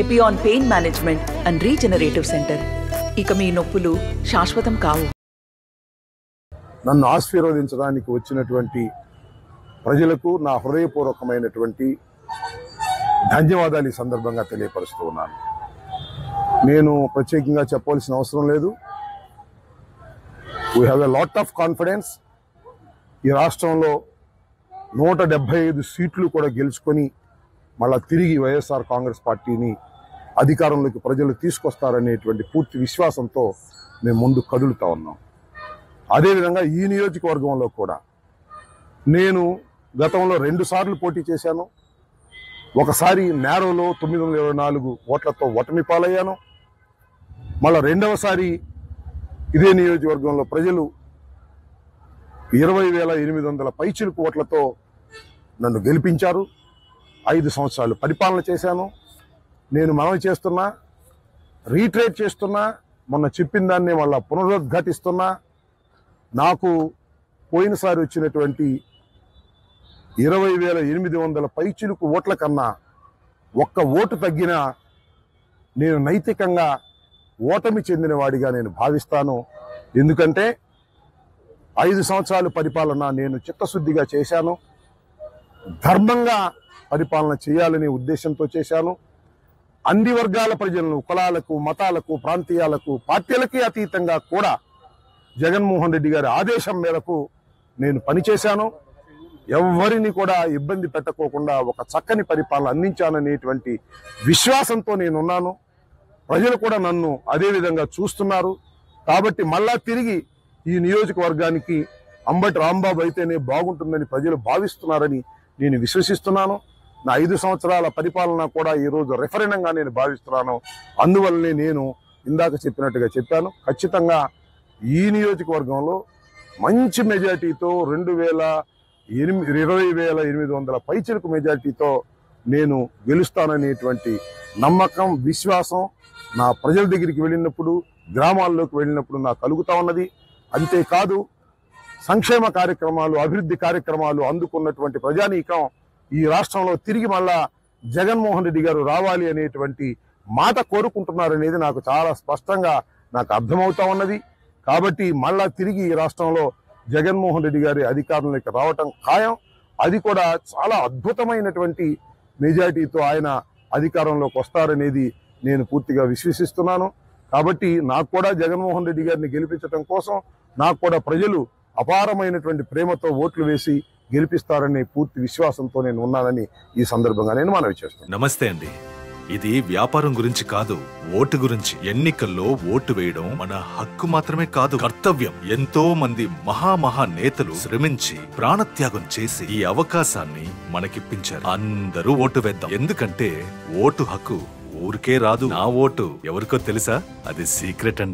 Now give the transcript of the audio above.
Epione pain management and regenerative centre. ఇక మీ నొప్పులు శాశ్వతం కావు. నన్ను ఆశీర్వదించడానికి వచ్చినటువంటి ప్రజలకు నా హృదయపూర్వకమైనటువంటి ధన్యవాదాలు ఈ సందర్భంగా తెలియపరుస్తూ ఉన్నాను. నేను ప్రత్యేకంగా చెప్పవలసిన అవసరం లేదు. We have a lot of confidence. ఈ రాష్ట్రంలో 175 సీట్లు కూడా గెలుచుకొని మళ్ళా తిరిగి వైఎస్ఆర్ కాంగ్రెస్ పార్టీని అధికారంలోకి ప్రజలు తీసుకొస్తారనేటువంటి పూర్తి విశ్వాసంతో మేము ముందు కదులుతా ఉన్నాం. అదేవిధంగా ఈ నియోజకవర్గంలో కూడా నేను గతంలో 2 సార్లు పోటీ చేశాను. ఒకసారి నేరోలో 924 ఓట్లతో ఓటమి పాలయ్యాను. మళ్ళా రెండవసారి ఇదే నియోజకవర్గంలో ప్రజలు 20,800 పైచిలుకు ఓట్లతో నన్ను గెలిపించారు. 5 సంవత్సరాలు పరిపాలన చేశాను. నేను మనవి చేస్తున్నా, రీట్రేట్ చేస్తున్నా, మొన్న చెప్పిన దాన్ని మళ్ళా పునరుద్ఘాటిస్తున్నా. నాకు పోయినసారి వచ్చినటువంటి 20,800 పైచిలుకు ఓట్ల కన్నా ఒక్క ఓటు తగ్గినా నేను నైతికంగా ఓటమి చెందిన వాడిగా నేను భావిస్తాను. ఎందుకంటే 5 సంవత్సరాలు పరిపాలన నేను చిత్తశుద్ధిగా చేశాను. ధర్మంగా పరిపాలన చేయాలనే ఉద్దేశంతో చేశాను. అన్ని వర్గాల ప్రజలను, కులాలకు, మతాలకు, ప్రాంతీయాలకు, పార్టీలకి అతీతంగా కూడా జగన్మోహన్ రెడ్డి గారి ఆదేశం మేరకు నేను పనిచేశాను. ఎవరిని కూడా ఇబ్బంది పెట్టకోకుండా ఒక చక్కని పరిపాలన అందించాననేటువంటి విశ్వాసంతో నేనున్నాను. ప్రజలు కూడా నన్ను అదే విధంగా చూస్తున్నారు. కాబట్టి మళ్ళా తిరిగి ఈ నియోజకవర్గానికి అంబటి రాంబాబు అయితేనే బాగుంటుందని ప్రజలు భావిస్తున్నారని నేను విశ్వసిస్తున్నాను. నా 5 సంవత్సరాల పరిపాలన కూడా ఈరోజు రెఫరెండంగా నేను భావిస్తున్నాను. అందువల్లనే నేను ఇందాక చెప్పినట్టుగా చెప్పాను. ఖచ్చితంగా ఈ నియోజకవర్గంలో మంచి మెజార్టీతో 20,800 పైచిలకు మెజార్టీతో నేను గెలుస్తాననేటువంటి నమ్మకం, విశ్వాసం నా ప్రజల దగ్గరికి వెళ్ళినప్పుడు, గ్రామాల్లోకి వెళ్ళినప్పుడు నాకు కలుగుతా ఉన్నది. అంతేకాదు, సంక్షేమ కార్యక్రమాలు, అభివృద్ధి కార్యక్రమాలు అందుకున్నటువంటి ప్రజానీకం ఈ రాష్ట్రంలో తిరిగి మళ్ళా జగన్మోహన్ రెడ్డి గారు రావాలి అనేటువంటి మాట కోరుకుంటున్నారనేది నాకు చాలా స్పష్టంగా నాకు అర్థమవుతా ఉన్నది. కాబట్టి మళ్ళా తిరిగి ఈ రాష్ట్రంలో జగన్మోహన్ రెడ్డి గారి అధికారంలోకి రావటం ఖాయం. అది కూడా చాలా అద్భుతమైనటువంటి మెజారిటీతో ఆయన అధికారంలోకి వస్తారనేది నేను పూర్తిగా విశ్వసిస్తున్నాను. కాబట్టి నాకు కూడా జగన్మోహన్ రెడ్డి గారిని గెలిపించడం కోసం నాకు కూడా ప్రజలు అపారమైనటువంటి ప్రేమతో ఓట్లు వేసి గెలిపిస్తారనే పూర్తి విశ్వాసంతో నేను ఉన్నానని ఈ సందర్భంగా నేను మనవి చేస్తున్నాను. నమస్తే అండి. ఇది వ్యాపారం గురించి కాదు, ఓటు గురించి. ఎన్నికల్లో ఓటు వేయడం మన హక్కు మాత్రమే కాదు, కర్తవ్యం. ఎంతో మంది మహా నేతలు శ్రమించి ప్రాణత్యాగం చేసి ఈ అవకాశాన్ని మనకిప్పించారు. అందరూ ఓటు వేద్దాం. ఎందుకంటే ఓటు హక్కు ఊరికే రాదు. నా ఓటు ఎవరికో తెలుసా? అది సీక్రెట్ అండి.